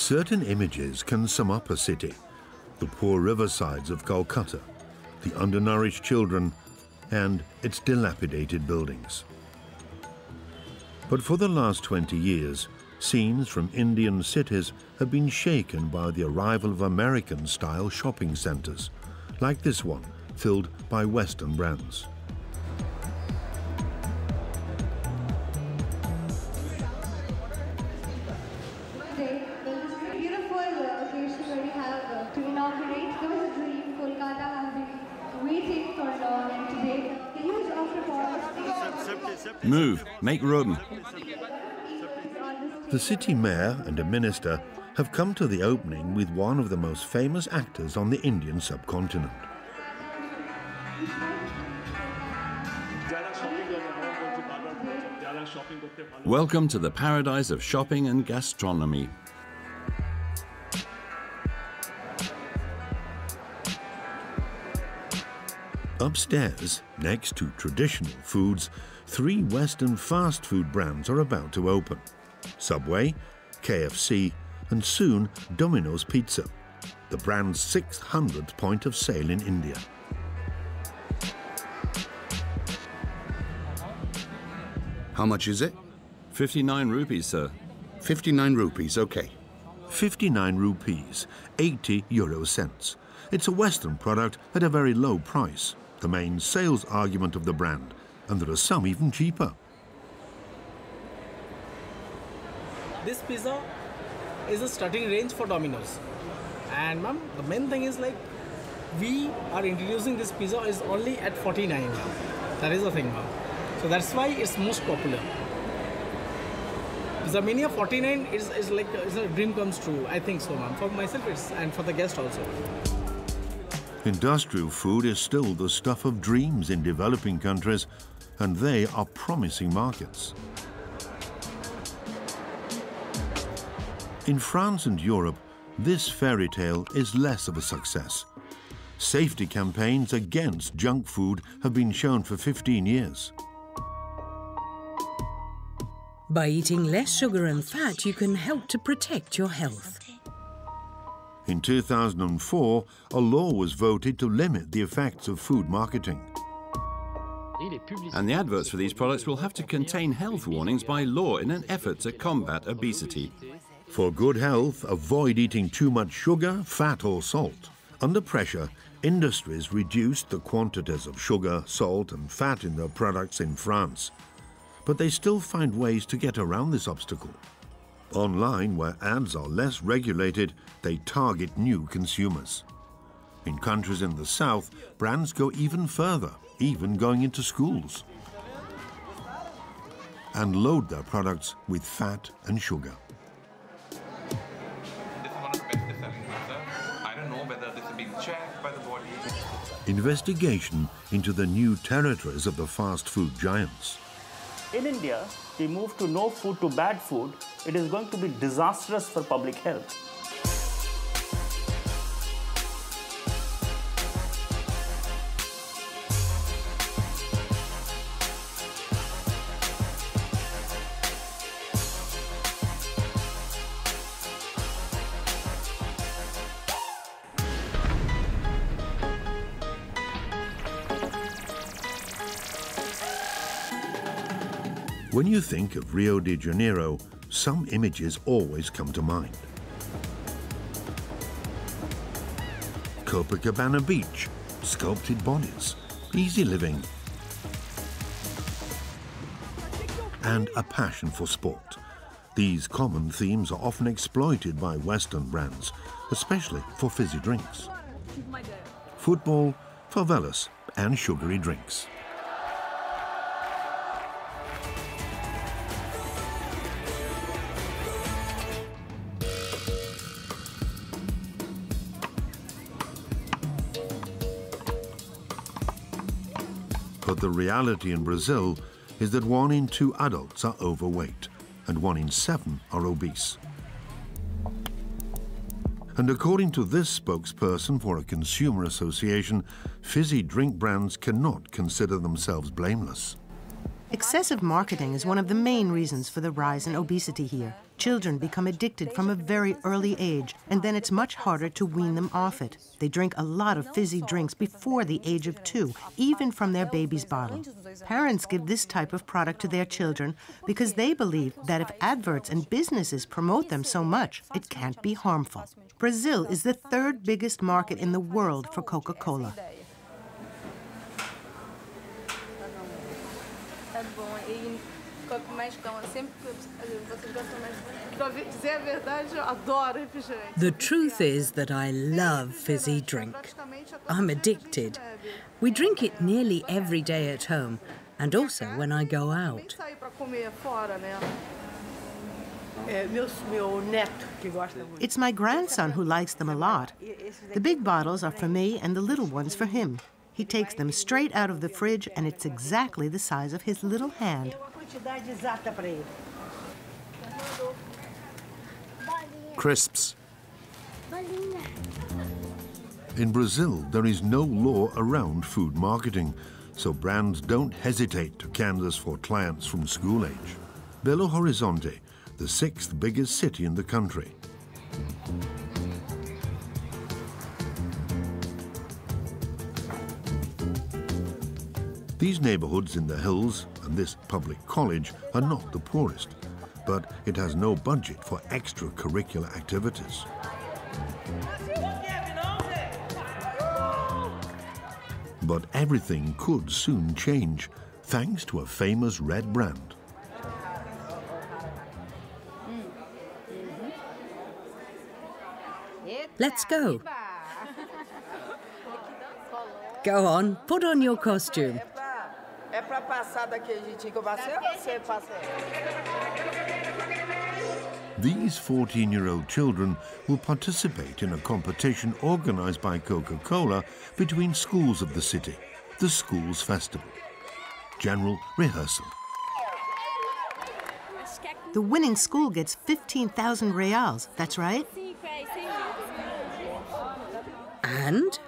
Certain images can sum up a city: the poor riversides of Calcutta, the undernourished children, and its dilapidated buildings. But for the last 20 years, scenes from Indian cities have been shaken by the arrival of American-style shopping centers, like this one, filled by Western brands. Today, this beautiful occasion where we have to inaugurate. There was a dream. Kolkata has been waiting for long, and today, the huge afterthought. Move, make room. The city mayor and a minister have come to the opening with one of the most famous actors on the Indian subcontinent. Welcome to the paradise of shopping and gastronomy. Upstairs, next to traditional foods, 3 Western fast food brands are about to open: Subway, KFC, and soon Domino's Pizza, the brand's 600th point of sale in India. How much is it? 59 rupees, sir. 59 rupees, okay. 59 rupees, 80 euro cents. It's a Western product at a very low price, the main sales argument of the brand, and there are some even cheaper. This pizza is a starting range for Domino's. And ma'am, the main thing is like, we are introducing this pizza is only at 49 now. That is the thing, ma'am. So that's why it's most popular. Pizza Mania 49 is like a dream comes true. I think so, ma'am. For myself, and for the guest also. Industrial food is still the stuff of dreams in developing countries, and they are promising markets. In France and Europe, this fairy tale is less of a success. Safety campaigns against junk food have been shown for 15 years. By eating less sugar and fat, you can help to protect your health. In 2004, a law was voted to limit the effects of food marketing. And the adverts for these products will have to contain health warnings by law in an effort to combat obesity. For good health, avoid eating too much sugar, fat or salt. Under pressure, industries reduced the quantities of sugar, salt and fat in their products in France. But they still find ways to get around this obstacle. Online, where ads are less regulated, they target new consumers. In countries in the south, brands go even further, even going into schools, and load their products with fat and sugar. This is one of the best-selling pizza. I don't know whether this has been checked by the body. Investigation into the new territories of the fast food giants. In India, we move to no food to bad food. It is going to be disastrous for public health. When you think of Rio de Janeiro, some images always come to mind. Copacabana Beach, sculpted bodies, easy living, and a passion for sport. These common themes are often exploited by Western brands, especially for fizzy drinks. Football, favelas, and sugary drinks. But the reality in Brazil is that 1 in 2 adults are overweight and 1 in 7 are obese. And according to this spokesperson for a consumer association, fizzy drink brands cannot consider themselves blameless. Excessive marketing is one of the main reasons for the rise in obesity here. Children become addicted from a very early age, and then it's much harder to wean them off it. They drink a lot of fizzy drinks before the age of 2, even from their baby's bottle. Parents give this type of product to their children because they believe that if adverts and businesses promote them so much, it can't be harmful. Brazil is the 3rd biggest market in the world for Coca-Cola. The truth is that I love fizzy drink. I'm addicted. We drink it nearly every day at home, and also when I go out. It's my grandson who likes them a lot. The big bottles are for me and the little ones for him. He takes them straight out of the fridge, and it's exactly the size of his little hand. Crisps. In Brazil, there is no law around food marketing, so brands don't hesitate to canvass for clients from school age. Belo Horizonte, the 6th biggest city in the country. These neighborhoods in the hills and this public college are not the poorest, but it has no budget for extracurricular activities. But everything could soon change, thanks to a famous red brand. Let's go. Go on, put on your costume. These 14-year-old children will participate in a competition organized by Coca-Cola between schools of the city, the Schools Festival. General rehearsal. The winning school gets 15,000 reals, that's right? And?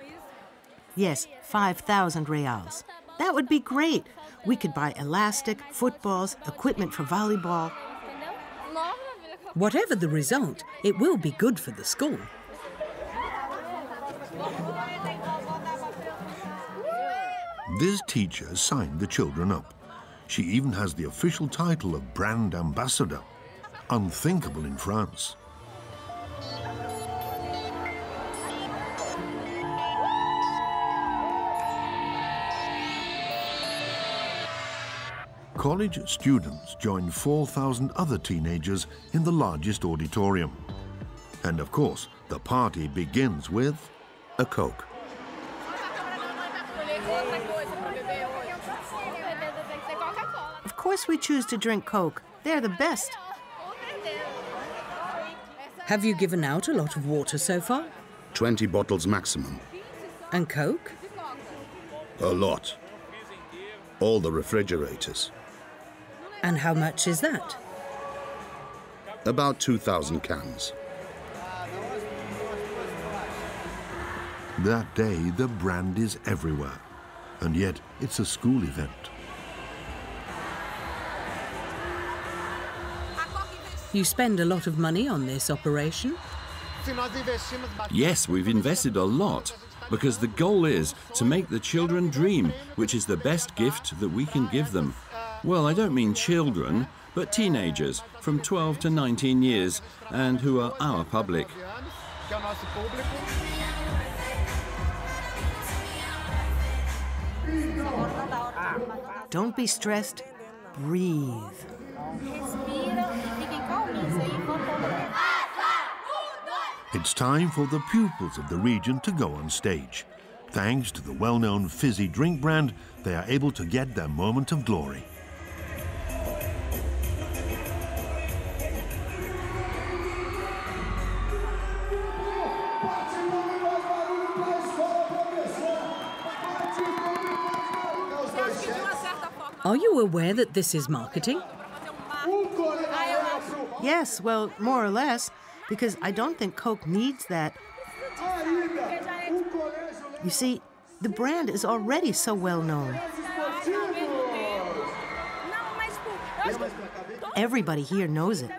Yes, 5,000 reals. That would be great. We could buy elastic, footballs, equipment for volleyball. Whatever the result, it will be good for the school. This teacher signed the children up. She even has the official title of brand ambassador. Unthinkable in France. College students join 4,000 other teenagers in the largest auditorium. And of course, the party begins with a Coke. Of course we choose to drink Coke. They're the best. Have you given out a lot of water so far? 20 bottles maximum. And Coke? A lot. All the refrigerators. And how much is that? About 2,000 cans. That day, the brand is everywhere. And yet, it's a school event. You spend a lot of money on this operation? Yes, we've invested a lot, because the goal is to make the children dream, which is the best gift that we can give them. Well, I don't mean children, but teenagers from 12 to 19 years, and who are our public. Don't be stressed. Breathe. It's time for the pupils of the region to go on stage. Thanks to the well-known fizzy drink brand, they are able to get their moment of glory. Are you aware that this is marketing? Yes, well, more or less, because I don't think Coke needs that. You see, the brand is already so well known. Everybody here knows it.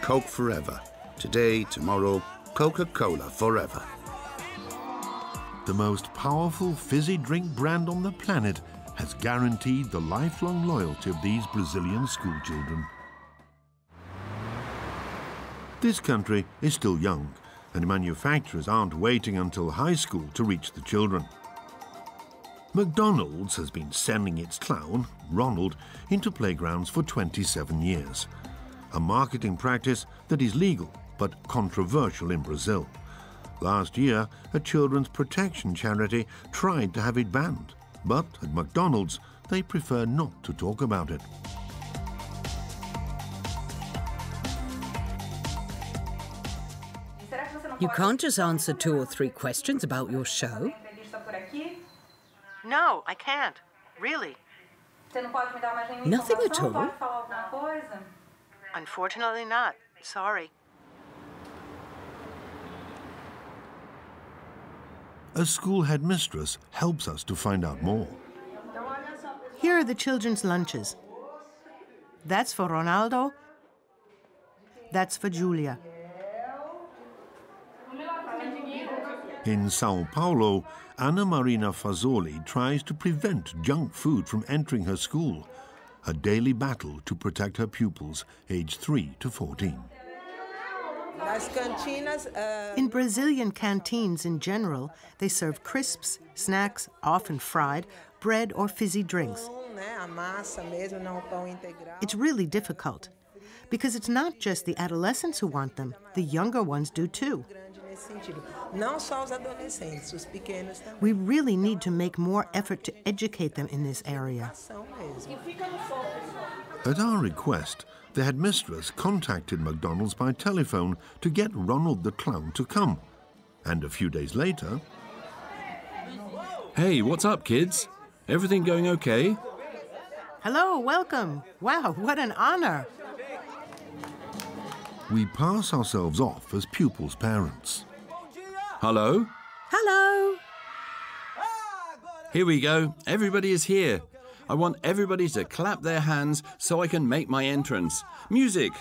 Coke forever. Today, tomorrow, Coca-Cola forever. The most powerful fizzy drink brand on the planet has guaranteed the lifelong loyalty of these Brazilian schoolchildren. This country is still young, and manufacturers aren't waiting until high school to reach the children. McDonald's has been sending its clown, Ronald, into playgrounds for 27 years. A marketing practice that is legal but controversial in Brazil. Last year, a children's protection charity tried to have it banned, but at McDonald's, they prefer not to talk about it. You can't just answer 2 or 3 questions about your show. No, I can't. Really. Nothing at all? Unfortunately not. Sorry. A school headmistress helps us to find out more. Here are the children's lunches. That's for Ronaldo. That's for Julia. In Sao Paulo, Ana Marina Fazoli tries to prevent junk food from entering her school, a daily battle to protect her pupils aged 3 to 14. In Brazilian canteens in general, they serve crisps, snacks, often fried, bread or fizzy drinks. It's really difficult, because it's not just the adolescents who want them, the younger ones do too. We really need to make more effort to educate them in this area. At our request, the headmistress contacted McDonald's by telephone to get Ronald the clown to come. And a few days later... Hey, what's up, kids? Everything going okay? Hello, welcome. Wow, what an honor. We pass ourselves off as pupils' parents. Hello? Hello. Here we go. Everybody is here. I want everybody to clap their hands so I can make my entrance. Music!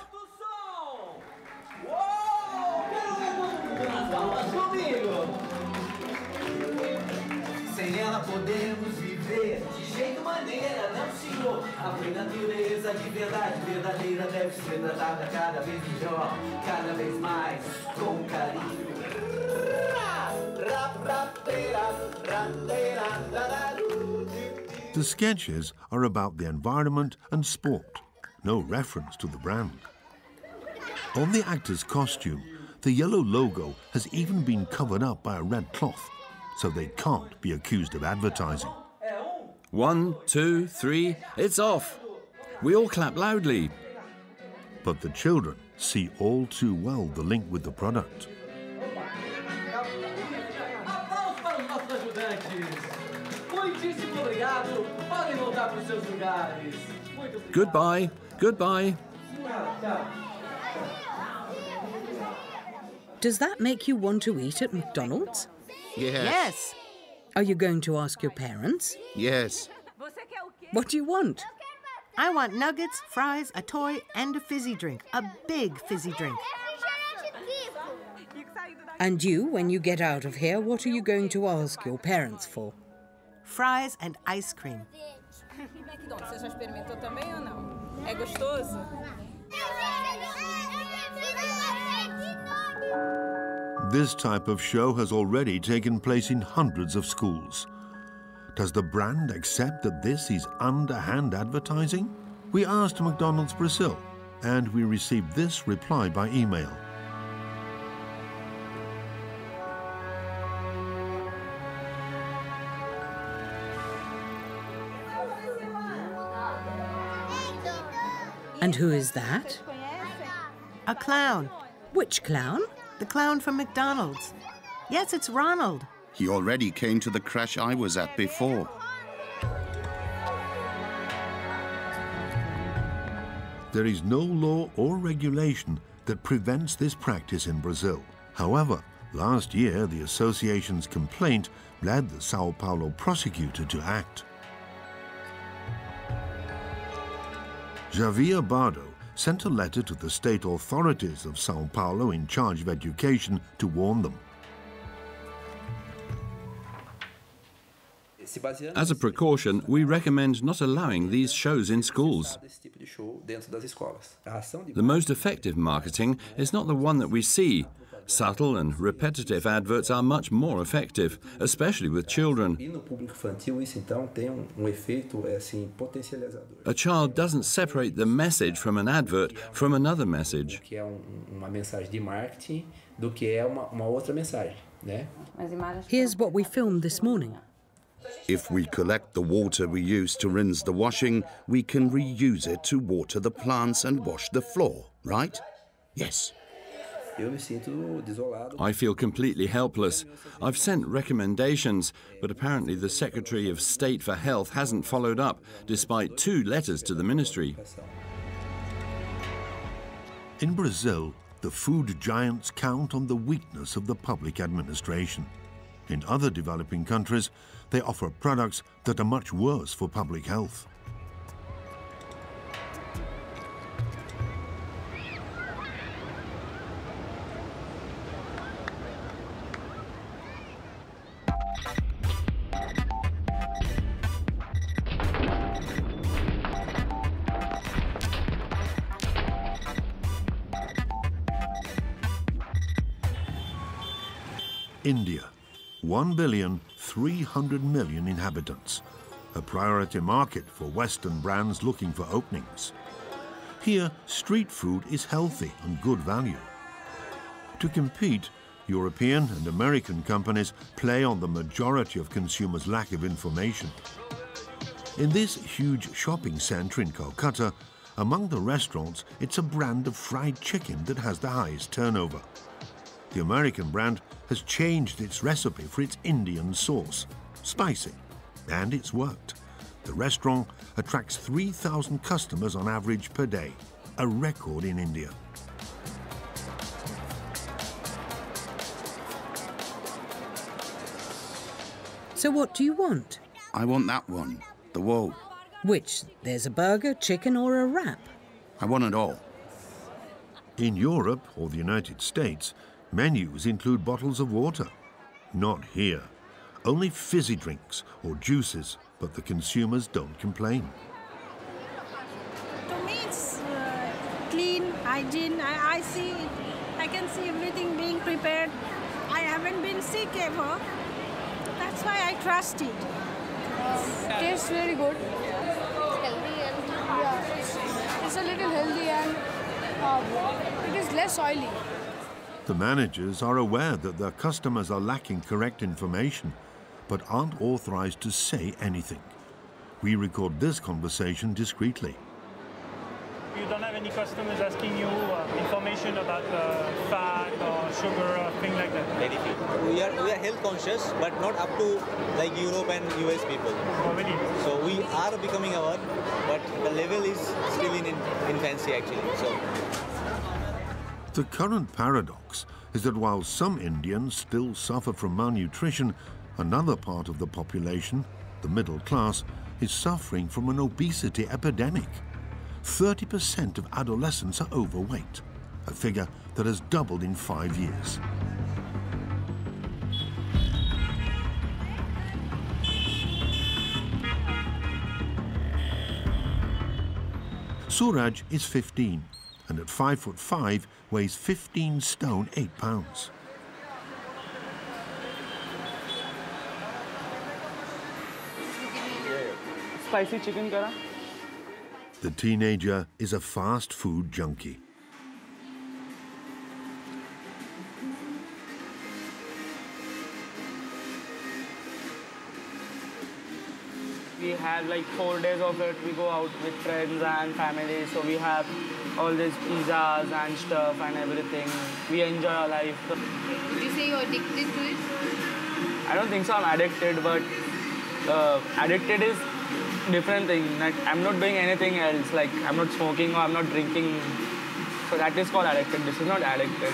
The sketches are about the environment and sport, no reference to the brand. On the actor's costume, the yellow logo has even been covered up by a red cloth, so they can't be accused of advertising. 1, 2, 3, it's off! We all clap loudly. But the children see all too well the link with the product. Goodbye, goodbye. Does that make you want to eat at McDonald's? Yes. Are you going to ask your parents? Yes. What do you want? I want nuggets, fries, a toy, and a fizzy drink. A big fizzy drink. And you, when you get out of here, what are you going to ask your parents for? Fries and ice cream. Você já experimentou também ou não? É gostoso? This type of show has already taken place in hundreds of schools. Does the brand accept that this is underhand advertising? We asked McDonald's Brazil, and we received this reply by email. And who is that? A clown. Which clown? The clown from McDonald's. Yes, it's Ronald. He already came to the crash I was at before. There is no law or regulation that prevents this practice in Brazil. However, last year the association's complaint led the Sao Paulo prosecutor to act. Javier Bardo sent a letter to the state authorities of Sao Paulo in charge of education to warn them. As a precaution, we recommend not allowing these shows in schools. The most effective marketing is not the one that we see. Subtle and repetitive adverts are much more effective, especially with children. A child doesn't separate the message from an advert from another message. Here's what we filmed this morning. If we collect the water we use to rinse the washing, we can reuse it to water the plants and wash the floor, right? Yes. I feel completely helpless. I've sent recommendations, but apparently the Secretary of State for Health hasn't followed up, despite 2 letters to the ministry. In Brazil, the food giants count on the weakness of the public administration. In other developing countries, they offer products that are much worse for public health. India, 1,300,000,000 inhabitants, a priority market for Western brands looking for openings. Here, street food is healthy and good value. To compete, European and American companies play on the majority of consumers' lack of information. In this huge shopping centre in Kolkata, among the restaurants, it's a brand of fried chicken that has the highest turnover. The American brand has changed its recipe for its Indian sauce, spicy, and it's worked. The restaurant attracts 3,000 customers on average per day, a record in India. So what do you want? I want that one, the woe. Which? There's a burger, chicken or a wrap? I want it all. In Europe or the United States, menus include bottles of water. Not here. Only fizzy drinks or juices, but the consumers don't complain. To me, it's clean, hygiene. I can see everything being prepared. I haven't been sick ever. That's why I trust it. Tastes very good. It's healthy and it's a little healthy and it is less oily. The managers are aware that their customers are lacking correct information, but aren't authorized to say anything. We record this conversation discreetly. You don't have any customers asking you information about fat or sugar or things like that? Very few. We are health conscious, but not up to like Europe and US people. Oh, really? So we are becoming aware, but the level is still in infancy actually. So. The current paradox is that while some Indians still suffer from malnutrition, another part of the population, the middle class, is suffering from an obesity epidemic. 30% of adolescents are overweight, a figure that has doubled in 5 years. Suraj is 15. And at 5'5", weighs 15 stone 8 pounds. Spicy chicken kara. The teenager is a fast food junkie. We have like 4 days of it. We go out with friends and family, so we have all these pizzas and stuff and everything. We enjoy our life. Would you say you're addicted to it? I don't think so I'm addicted, but addicted is different thing. Like, I'm not doing anything else. Like I'm not smoking or I'm not drinking So that is called addicted. This is not addicted.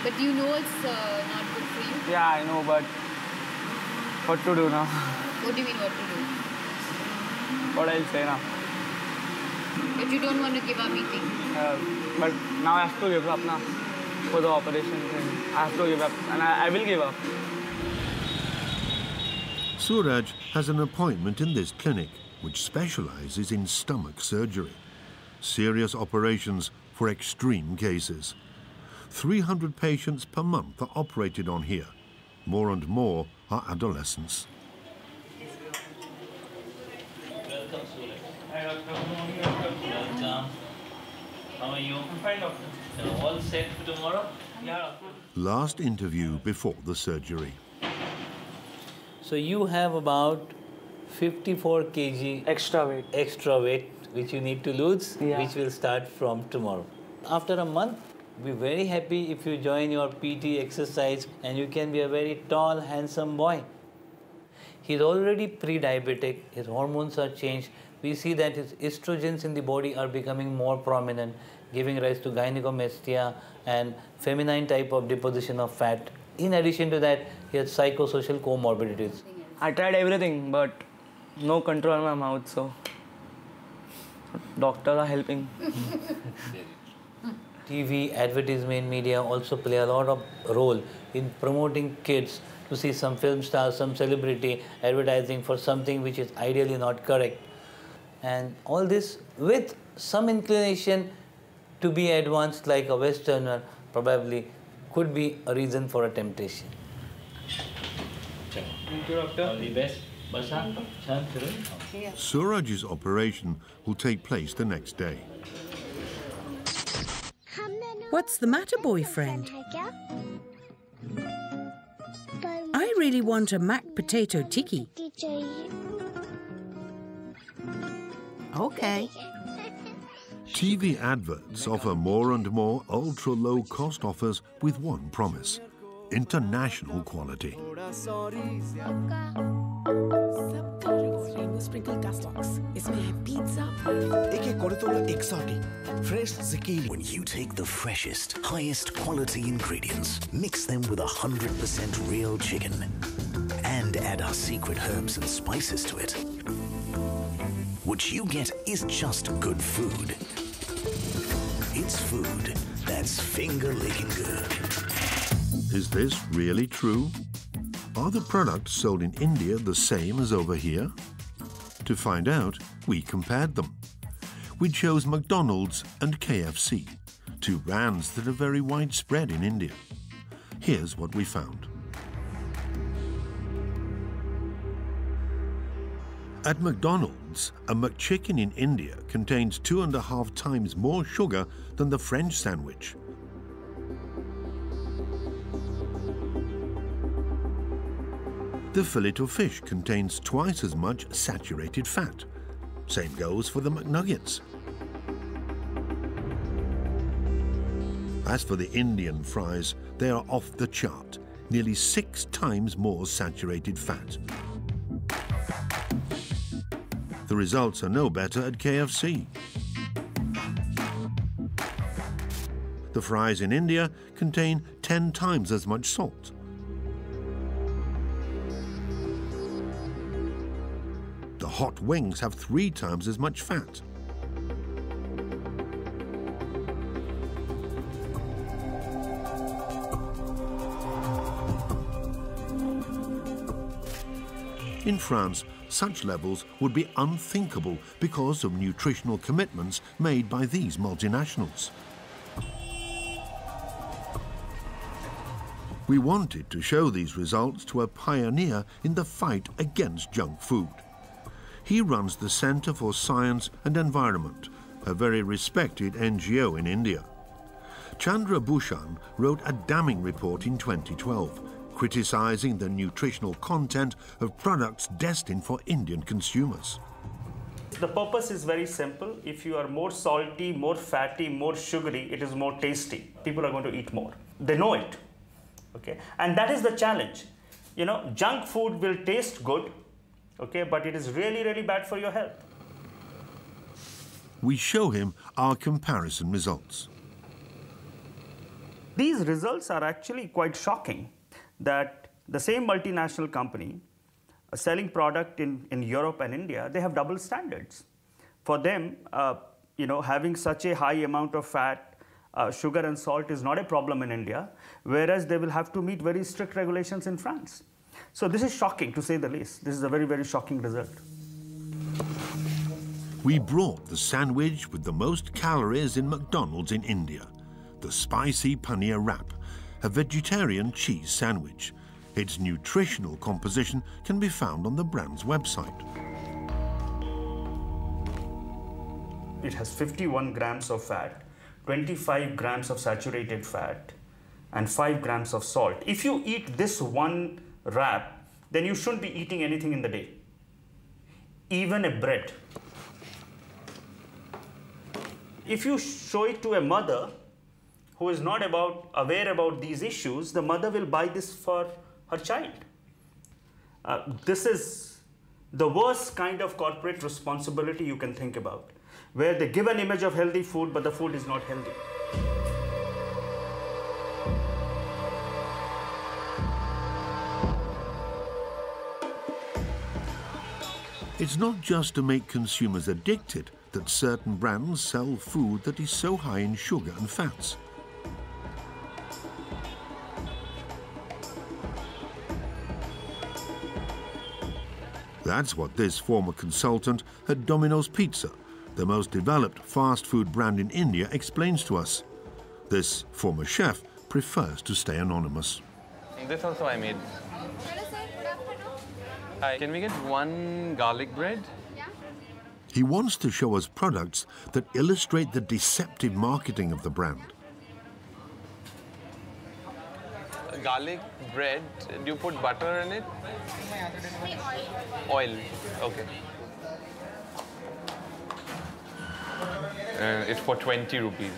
But you know it's not good for you? Yeah, I know, but what to do now? What do you mean what to do? What I'll say now? But you don't want to give up eating? But now I have to give up now for the operation. I have to give up, and I will give up. Suraj has an appointment in this clinic, which specializes in stomach surgery. Serious operations for extreme cases. 300 patients per month are operated on here. More and more are adolescents. Welcome, Welcome. How are you? I'm fine, doctor. You're all set for tomorrow? Yeah. Last interview before the surgery. So you have about 54 kg extra weight which you need to lose, which will start from tomorrow. After a month, we're very happy if you join your PT exercise and you can be a very tall, handsome boy. He's already pre-diabetic, his hormones are changed. We see that his estrogens in the body are becoming more prominent, giving rise to gynecomastia and feminine type of deposition of fat. In addition to that, he has psychosocial comorbidities. I tried everything, but no control on my mouth, so doctors are helping. TV, advertisement, media also play a lot of role in promoting kids to see some film stars, some celebrity advertising for something which is ideally not correct. And all this with some inclination to be advanced like a Westerner probably could be a reason for a temptation. Thank you, doctor. All the best. Suraj's operation will take place the next day. What's the matter, boyfriend? I really want a mac potato tikki. Okay. TV adverts offer more and more ultra-low-cost offers with one promise: international quality. Sprinkle dust box. इसमें है pizza. एक करे तो exotic, fresh zucchini. When you take the freshest, highest quality ingredients, mix them with 100% real chicken, and add our secret herbs and spices to it, what you get is just good food. It's food that's finger-licking good. Is this really true? Are the products sold in India the same as over here? To find out, we compared them. We chose McDonald's and KFC, two brands that are very widespread in India. Here's what we found. At McDonald's, a McChicken in India contains 2.5 times more sugar than the French sandwich. The fillet of fish contains twice as much saturated fat. Same goes for the McNuggets. As for the Indian fries, they are off the chart, nearly 6 times more saturated fat. The results are no better at KFC. The fries in India contain 10 times as much salt. The hot wings have 3 times as much fat. In France, such levels would be unthinkable because of nutritional commitments made by these multinationals. We wanted to show these results to a pioneer in the fight against junk food. He runs the Centre for Science and Environment, a very respected NGO in India. Chandra Bhushan wrote a damning report in 2012, criticizing the nutritional content of products destined for Indian consumers. The purpose is very simple. If you are more salty, more fatty, more sugary, it is more tasty. People are going to eat more. They know it. Okay? And that is the challenge. You know, junk food will taste good, okay, but it is really, really bad for your health. We show him our comparison results. these results are actually quite shocking, that the same multinational company selling product in Europe and India, they have double standards. For them, having such a high amount of fat, sugar and salt is not a problem in India, whereas they will have to meet very strict regulations in France. So this is shocking, to say the least. This is a very, very shocking result. We brought the sandwich with the most calories in McDonald's in India, the spicy paneer wrap, a vegetarian cheese sandwich. Its nutritional composition can be found on the brand's website. It has 51 grams of fat, 25 grams of saturated fat, and 5 grams of salt. If you eat this one wrap, then you shouldn't be eating anything in the day, even a bread. If you show it to a mother who is not aware about these issues, the mother will buy this for her child. This is the worst kind of corporate responsibility you can think about, where they give an image of healthy food, but the food is not healthy. It's not just to make consumers addicted that certain brands sell food that is so high in sugar and fats. That's what this former consultant at Domino's Pizza, the most developed fast food brand in India, explains to us. This former chef prefers to stay anonymous. This also I made. Hi, can we get one garlic bread? He wants to show us products that illustrate the deceptive marketing of the brand. Garlic bread, do you put butter in it? Oil, okay. It's for 20 rupees,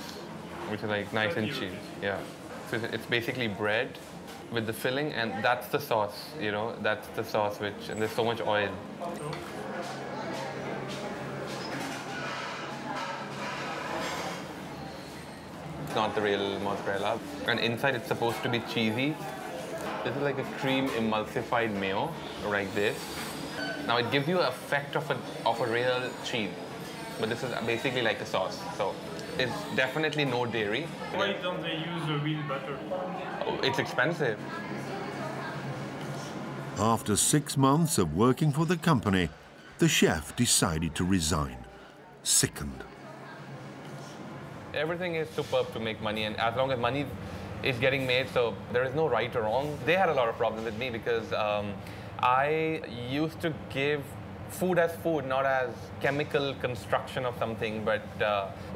which is like nice and cheap, yeah. So it's basically bread with the filling, and that's the sauce, that's the sauce, and there's so much oil. It's not the real mozzarella. And inside it's supposed to be cheesy. This is like a cream emulsified mayo, like this. Now it gives you an effect of a real cheese, but this is basically like a sauce. So it's definitely no dairy. Why don't they use real butter? Oh, it's expensive. After 6 months of working for the company, the chef decided to resign, sickened. Everything is superb to make money, and as long as money is getting made, so there is no right or wrong. They had a lot of problems with me because I used to give food as food, not as chemical construction of something, but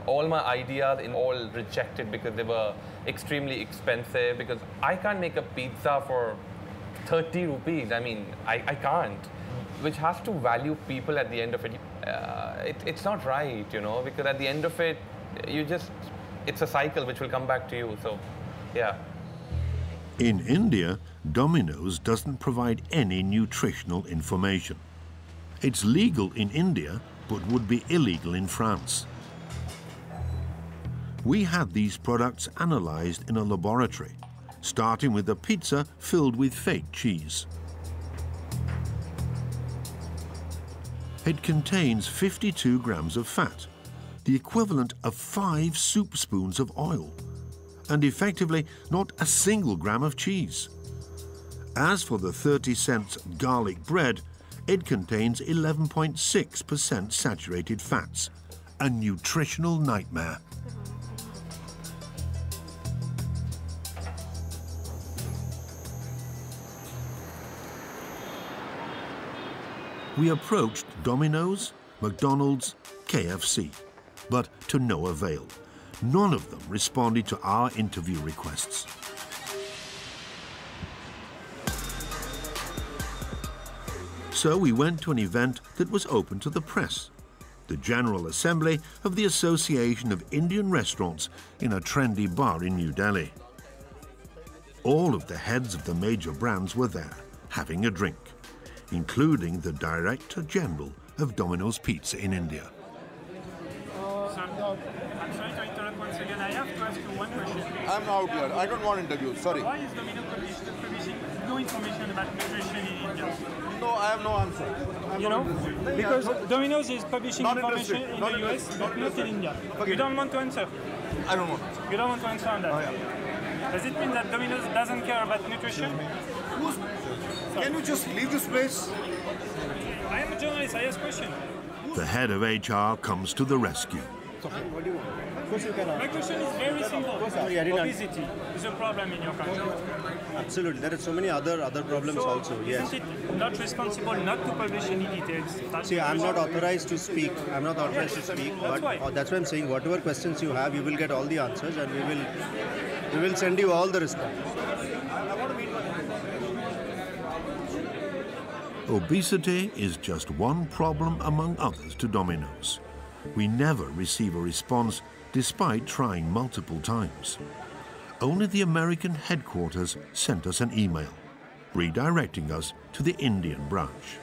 all my ideas all rejected because they were extremely expensive, because I can't make a pizza for 30 rupees. I mean, I can't, which has to value people at the end of it. It's not right, because at the end of it, it's a cycle which will come back to you, so yeah. In India, Domino's doesn't provide any nutritional information. It's legal in India, but would be illegal in France. We had these products analyzed in a laboratory, starting with a pizza filled with fake cheese. It contains 52 grams of fat, the equivalent of 5 soup spoons of oil, and effectively not a single gram of cheese. As for the 30-cent garlic bread, it contains 11.6% saturated fats, a nutritional nightmare. We approached Domino's, McDonald's, KFC, but to no avail. None of them responded to our interview requests. So we went to an event that was open to the press, the General Assembly of the Association of Indian Restaurants in a trendy bar in New Delhi. All of the heads of the major brands were there, having a drink, including the Director General of Domino's Pizza in India. I'm sorry to interrupt But once again, I have to ask you one question. I'm out here. I don't want interviews. Sorry. Why is Domino's publishing no information about nutrition in India? No, I have no answer. You know, because Domino's is publishing information in the US, but not in India. You don't want to answer? I don't want. You don't want to answer on that? Oh, yeah. Does it mean that Domino's doesn't care about nutrition? Can you just leave this place? I am a journalist, I ask questions. The head of HR comes to the rescue. What do you want? My question is very simple. Sorry, I didn't Obesity is a problem in your country. Absolutely. There are so many other problems So, also, yes. Isn't it not responsible not to publish any details? See, I'm not authorized to speak. I'm not authorized to speak. That's But why. that's why I'm saying whatever questions you have, you will get all the answers, and we will send you all the responses. Obesity is just one problem among others to Domino's. We never receive a response despite trying multiple times. Only the American headquarters sent us an email, redirecting us to the Indian branch.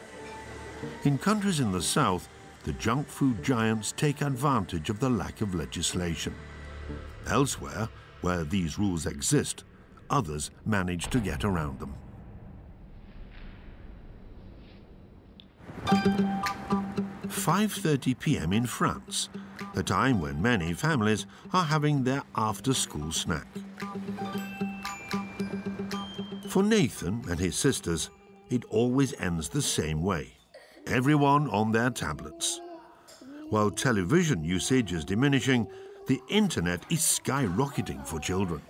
In countries in the south, the junk food giants take advantage of the lack of legislation. Elsewhere, where these rules exist, others manage to get around them. 5:30 p.m. in France, a time when many families are having their after-school snack. For Nathan and his sisters, it always ends the same way. Everyone on their tablets. While television usage is diminishing, the internet is skyrocketing for children.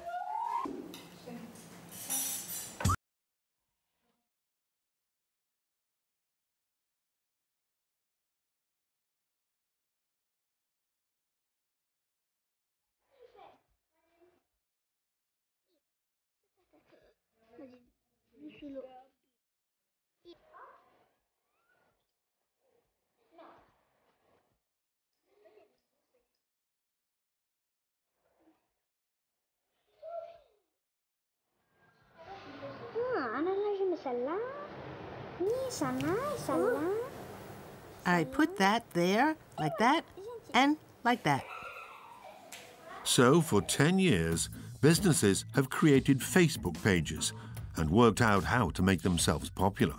I put that there, like that, and like that. So, for 10 years, businesses have created Facebook pages and worked out how to make themselves popular.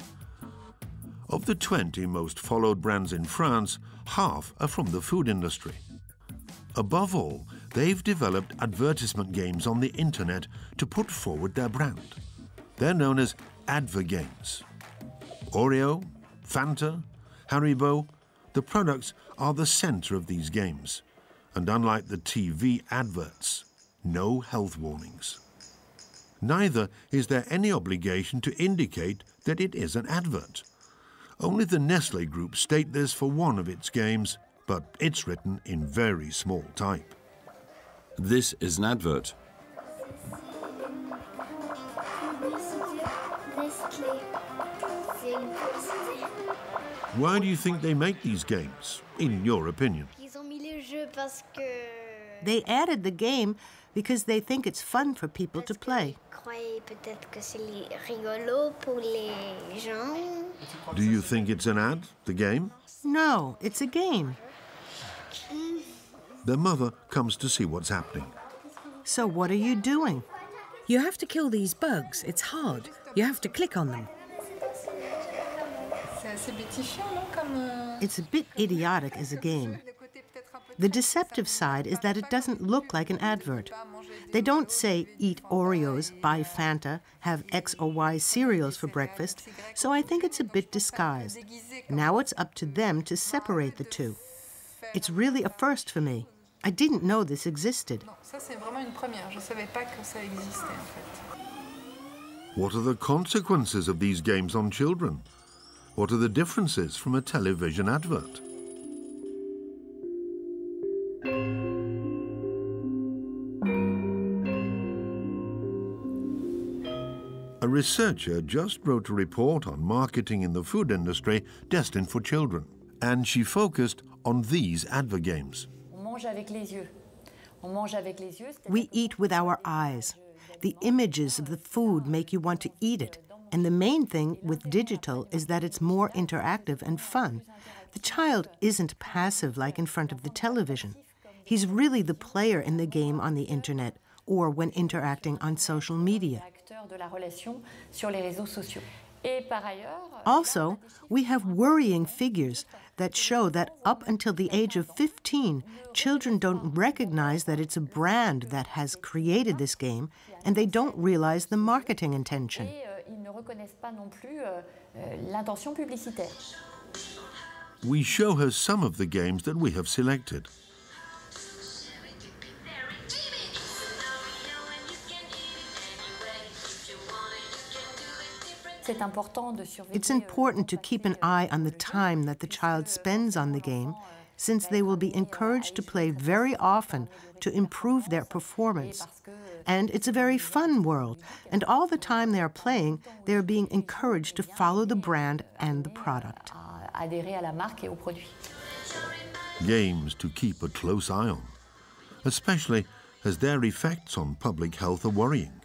Of the 20 most followed brands in France, half are from the food industry. Above all, they've developed advertisement games on the internet to put forward their brand. They're known as advergames. Oreo, Fanta, Haribo, the products are the center of these games. And unlike the TV adverts, no health warnings. Neither is there any obligation to indicate that it is an advert. Only the Nestlé Group state this for one of its games, but it's written in very small type. This is an advert. Why do you think they make these games, in your opinion? They added the game because they think it's fun for people to play. Do you think it's an ad, the game? No, it's a game. Their mother comes to see what's happening. So what are you doing? You have to kill these bugs. It's hard. You have to click on them. It's a bit idiotic as a game. The deceptive side is that it doesn't look like an advert. They don't say, eat Oreos, buy Fanta, have X or Y cereals for breakfast, so I think it's a bit disguised. Now it's up to them to separate the two. It's really a first for me. I didn't know this existed. What are the consequences of these games on children? What are the differences from a television advert? A researcher just wrote a report on marketing in the food industry destined for children, and she focused on these advergames. We eat with our eyes. The images of the food make you want to eat it. And the main thing with digital is that it's more interactive and fun. The child isn't passive like in front of the television. He's really the player in the game on the internet or when interacting on social media. Also, we have worrying figures that show that up until the age of 15, children don't recognize that it's a brand that has created this game, and they don't realize the marketing intention. We show her some of the games that we have selected. It's important to keep an eye on the time that the child spends on the game, since they will be encouraged to play very often to improve their performance. And it's a very fun world, and all the time they are playing, they are being encouraged to follow the brand and the product. Games to keep a close eye on, especially as their effects on public health are worrying,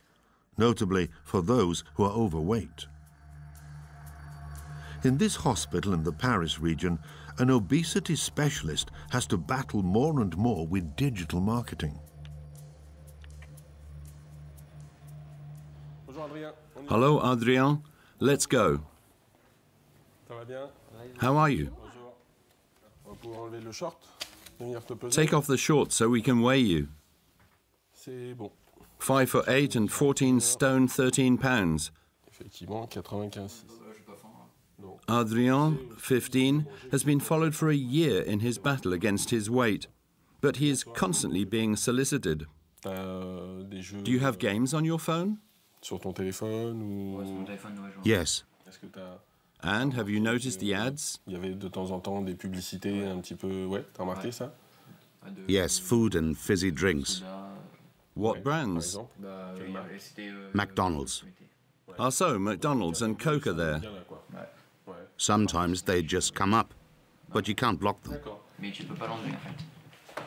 notably for those who are overweight. In this hospital in the Paris region, an obesity specialist has to battle more and more with digital marketing. Hello, Adrien. Let's go. How are you? Take off the shorts so we can weigh you. 5'8" and 14 stone, 13 pounds. Adrien, 15, has been followed for a year in his battle against his weight, but he is constantly being solicited. Do you have games on your phone? Yes. And have you noticed the ads? Yes, food and fizzy drinks. What brands? McDonald's. So McDonald's and Coke are there. Sometimes they just come up, but you can't block them.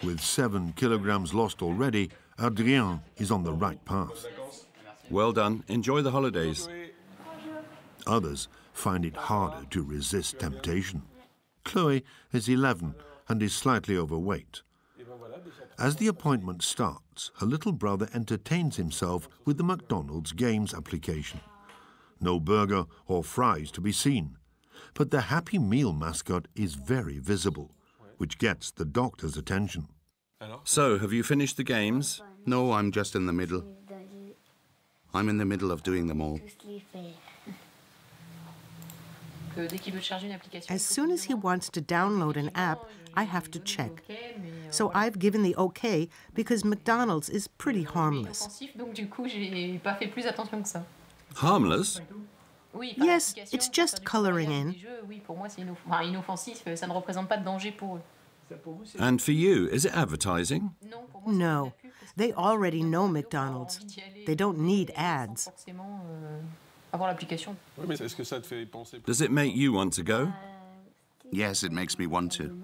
With 7 kilograms lost already, Adrien is on the right path. Well done. Enjoy the holidays. Others find it harder to resist temptation. Chloe is 11 and is slightly overweight. As the appointment starts, her little brother entertains himself with the McDonald's Games application. No burger or fries to be seen, but the Happy Meal mascot is very visible, which gets the doctor's attention. So, have you finished the games? No, I'm just in the middle. I'm in the middle of doing them all. As soon as he wants to download an app, I have to check. So I've given the okay because McDonald's is pretty harmless. Harmless? Yes, it's just coloring in. And for you, is it advertising? No, they already know McDonald's. They don't need ads. Does it make you want to go? Yes, it makes me want to.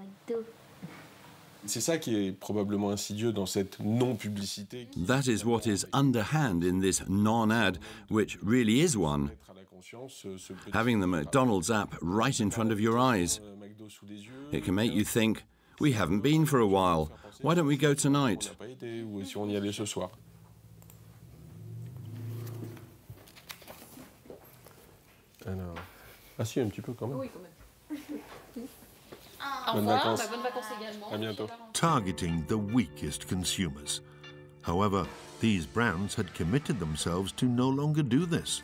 That is what is underhand in this non-ad, which really is one. Having the McDonald's app right in front of your eyes. It can make you think, we haven't been for a while. Why don't we go tonight? Targeting the weakest consumers. However, these brands had committed themselves to no longer do this.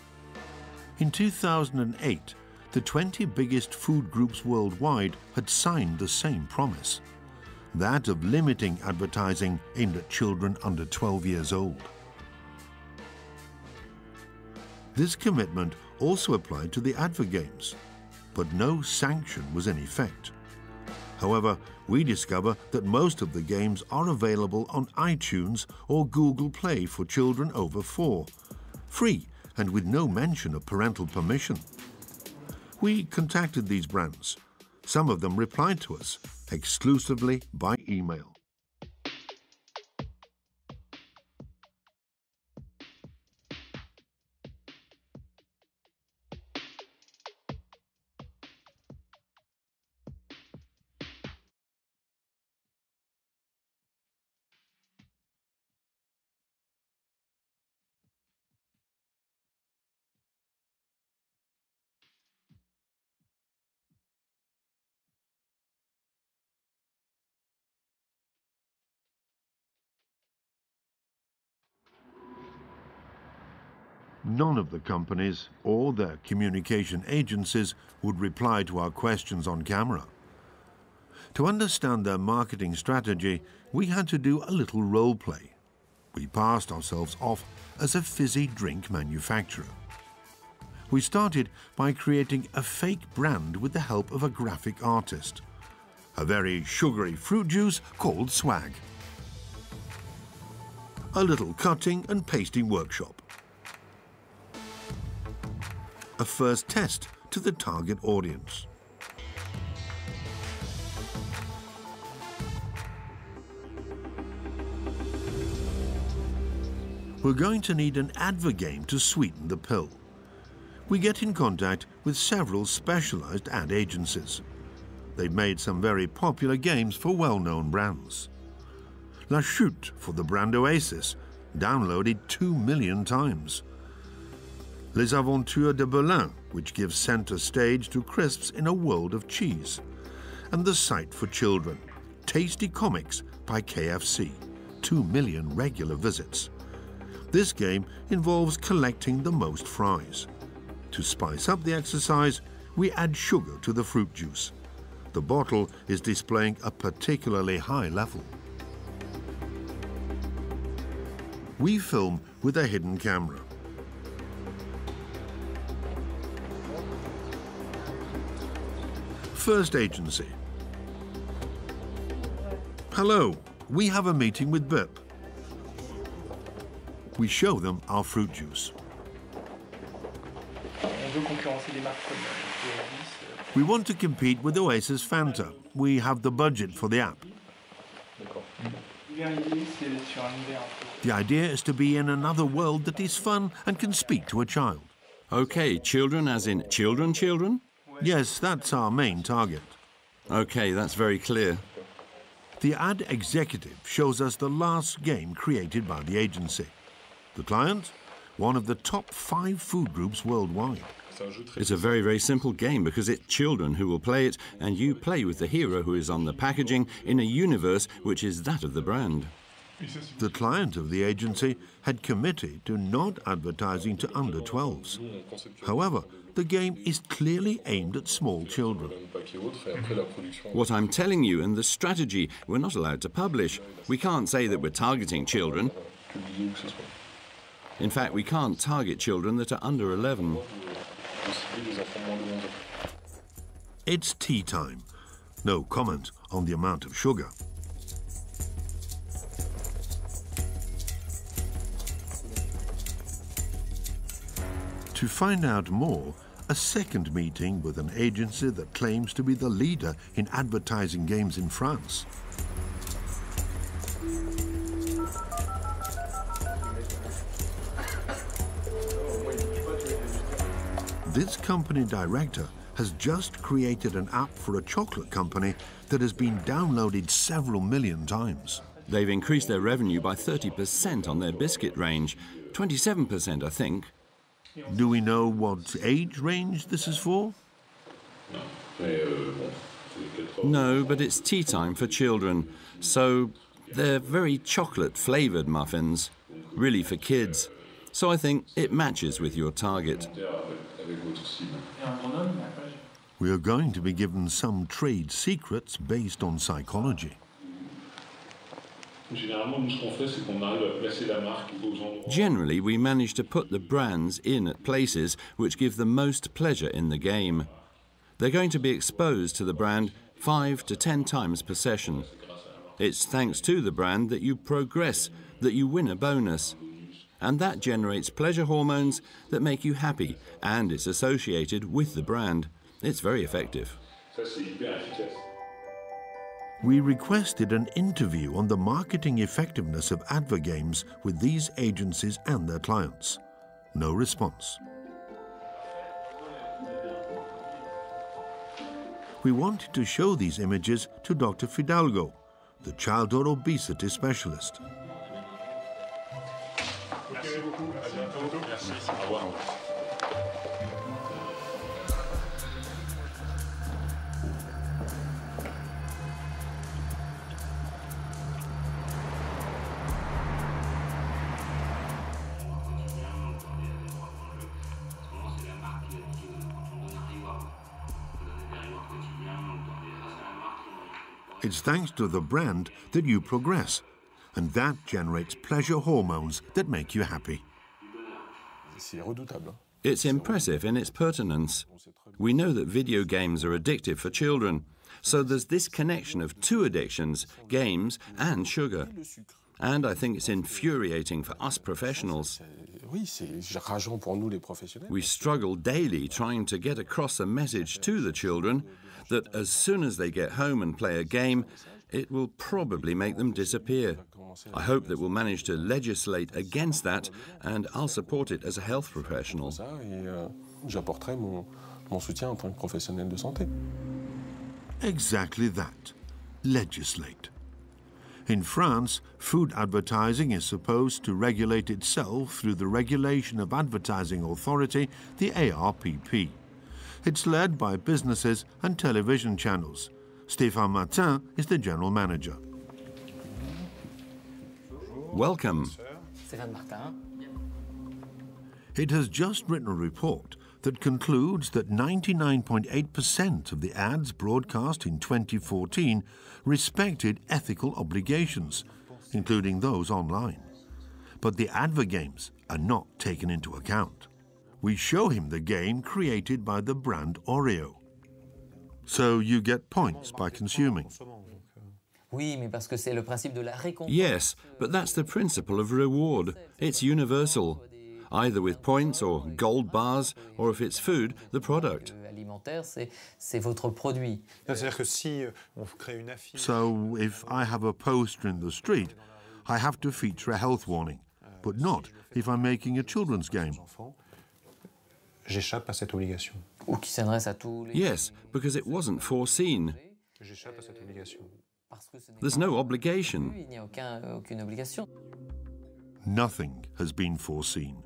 In 2008, the 20 biggest food groups worldwide had signed the same promise, that of limiting advertising aimed at children under 12 years old. This commitment also applied to the advert games, but no sanction was in effect. However, we discover that most of the games are available on iTunes or Google Play for children over 4, free and with no mention of parental permission. We contacted these brands. Some of them replied to us exclusively by email. None of the companies or their communication agencies would reply to our questions on camera. To understand their marketing strategy, we had to do a little role play. We passed ourselves off as a fizzy drink manufacturer. We started by creating a fake brand with the help of a graphic artist. A very sugary fruit juice called Swag. A little cutting and pasting workshop. A first test to the target audience. We're going to need an advert game to sweeten the pill. We get in contact with several specialized ad agencies. They've made some very popular games for well-known brands. La Chute for the brand Oasis, downloaded 2 million times. Les Aventures de Berlin, which gives center stage to crisps in a world of cheese. And The Sight for Children, Tasty Comics by KFC, 2 million regular visits. This game involves collecting the most fries. To spice up the exercise, we add sugar to the fruit juice. The bottle is displaying a particularly high level. We film with a hidden camera. First agency. Hello, we have a meeting with BIP. We show them our fruit juice. We want to compete with Oasis Fanta. We have the budget for the app. The idea is to be in another world that is fun and can speak to a child. Okay, children as in children? Yes, that's our main target. Okay, that's very clear. The ad executive shows us the last game created by the agency. The client? One of the top 5 food groups worldwide. It's a very, very simple game because it's children who will play it, and you play with the hero who is on the packaging in a universe which is that of the brand. The client of the agency had committed to not advertising to under 12s. However, the game is clearly aimed at small children. What I'm telling you and the strategy we're not allowed to publish. We can't say that we're targeting children. In fact, we can't target children that are under 11. It's tea time. No comment on the amount of sugar. To find out more, a second meeting with an agency that claims to be the leader in advertising games in France. This company director has just created an app for a chocolate company that has been downloaded several million times. They've increased their revenue by 30% on their biscuit range, 27%, I think. Do we know what age range this is for? No, but it's tea time for children, so they're very chocolate-flavoured muffins, really for kids. So I think it matches with your target. We are going to be given some trade secrets based on psychology. Generally, we manage to put the brands in at places which give the most pleasure in the game. They're going to be exposed to the brand 5 to 10 times per session. It's thanks to the brand that you progress, that you win a bonus. And that generates pleasure hormones that make you happy, and it's associated with the brand. It's very effective. We requested an interview on the marketing effectiveness of advert games with these agencies and their clients. No response. We wanted to show these images to Dr. Fidalgo, the childhood obesity specialist. It's thanks to the brand that you progress, and that generates pleasure hormones that make you happy. It's impressive in its pertinence. We know that video games are addictive for children, so there's this connection of two addictions, games and sugar. And I think it's infuriating for us professionals. We struggle daily trying to get across a message to the children that as soon as they get home and play a game, it will probably make them disappear. I hope that we'll manage to legislate against that, and I'll support it as a health professional. Exactly that. Legislate. In France, food advertising is supposed to regulate itself through the Regulation of Advertising Authority, the ARPP. It's led by businesses and television channels. Stéphane Martin is the general manager. Welcome. It has just written a report that concludes that 99.8% of the ads broadcast in 2014 respected ethical obligations, including those online. But the advergames are not taken into account. We show him the game created by the brand Oreo. So you get points by consuming. Yes, but that's the principle of reward. It's universal, either with points or gold bars, or if it's food, the product. So if I have a poster in the street, I have to feature a health warning, but not if I'm making a children's game. Yes, because it wasn't foreseen. There's no obligation. Nothing has been foreseen,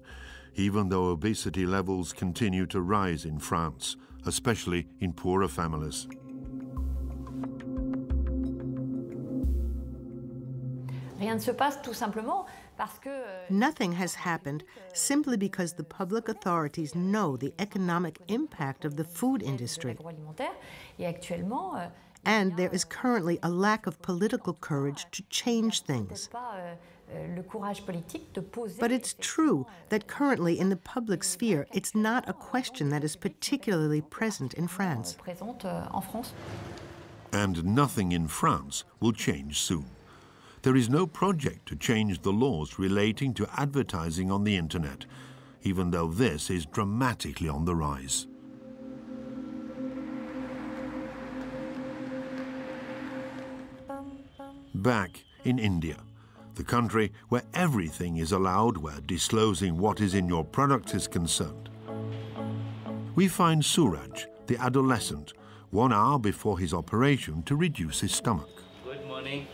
even though obesity levels continue to rise in France, especially in poorer families. Nothing has happened simply because the public authorities know the economic impact of the food industry. And there is currently a lack of political courage to change things. But it's true that currently in the public sphere, it's not a question that is particularly present in France. And nothing in France will change soon. There is no project to change the laws relating to advertising on the internet, even though this is dramatically on the rise. Back in India, the country where everything is allowed where disclosing what is in your product is concerned. We find Suraj, the adolescent, 1 hour before his operation to reduce his stomach. Good morning.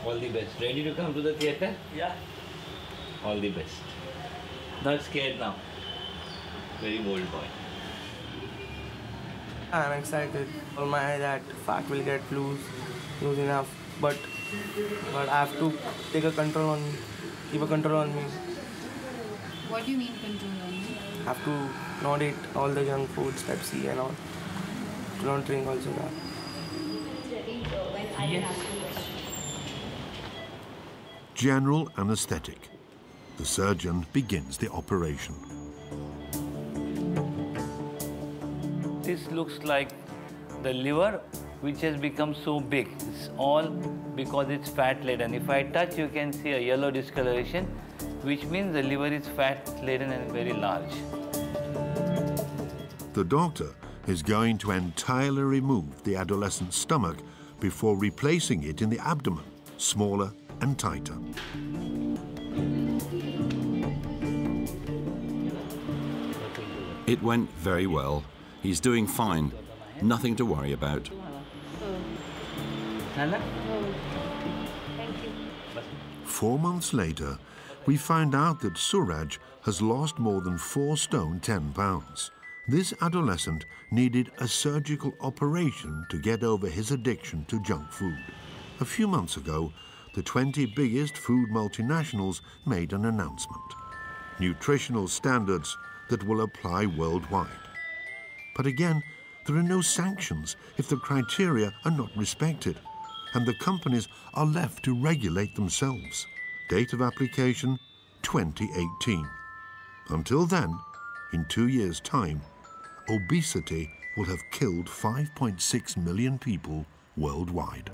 All the best. Ready to come to the theatre? Yeah. All the best. Not scared now. Very bold boy. I'm excited for my that fat will get loose enough, but I have to take a control on me, keep a control on me. What do you mean control on me? Have to not eat all the junk foods, Pepsi and all. Don't drink also that. Yes. General anesthetic. The surgeon begins the operation. This looks like the liver, which has become so big. It's all because it's fat-laden. If I touch, you can see a yellow discoloration, which means the liver is fat-laden and very large. The doctor is going to entirely remove the adolescent's stomach before replacing it in the abdomen, smaller and tighter. It went very well. He's doing fine. Nothing to worry about. Thank you. 4 months later, we find out that Suraj has lost more than 4 stone 10 pounds. This adolescent needed a surgical operation to get over his addiction to junk food. A few months ago, the 20 biggest food multinationals made an announcement. Nutritional standards that will apply worldwide. But again, there are no sanctions if the criteria are not respected, and the companies are left to regulate themselves. Date of application, 2018. Until then, in 2 years' time, obesity will have killed 5.6 million people worldwide.